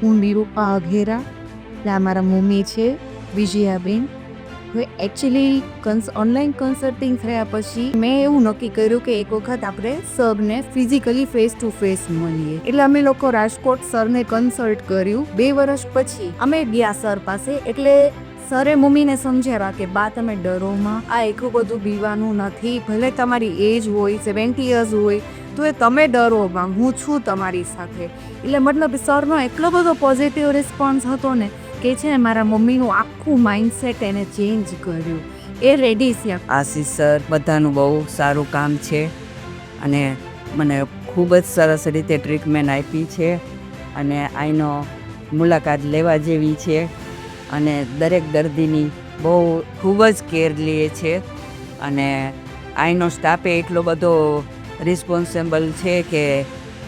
હું નિરૂપા અઘેરા, એટલે આ મારા મમ્મી છે વિજયાબેન. હવે એકચ્યુઅલી ઓનલાઈન કન્સલ્ટિંગ થયા પછી મેં એવું નક્કી કર્યું કે એક વખત આપણે સરને ફિઝિકલી ફેસ ટુ ફેસ મળીએ. એટલે અમે લોકો રાજકોટ સરને કન્સલ્ટ કર્યું. 2 વર્ષ પછી અમે ગયા સર પાસે. એટલે સરે મમ્મીને સમજાવ્યા કે બા તમે ડરોમાં, આ એટલું બધું બીવાનું નથી, ભલે તમારી એજ હોય 70 યર્સ હોય તો એ તમે ડરોમાં, હું છું તમારી સાથે. એટલે મતલબ સરનો એટલો બધો પોઝિટિવ રિસ્પોન્સ હતો ને કે છે ને મારા મમ્મીનું આખું માઇન્ડસેટ એને ચેન્જ કર્યું. એ રેડી છે. આશીષ સર બધાનું બહુ સારું કામ છે અને મને ખૂબ જ સરસ રીતે ટ્રીટમેન્ટ આપી છે અને અહીંનો મુલાકાત લેવા જેવી છે અને દરેક દર્દીની બહુ ખૂબ જ કેર લે છે અને અહીંનો સ્ટાફે એટલો બધો રિસ્પોન્સિબલ છે કે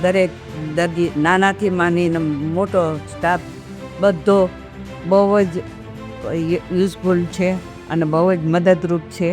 દરેક દર્દી નાનાથી માનીને મોટો સ્ટાફ બધો બહુ જ યુઝફુલ છે અને બહુ જ મદદરૂપ છે.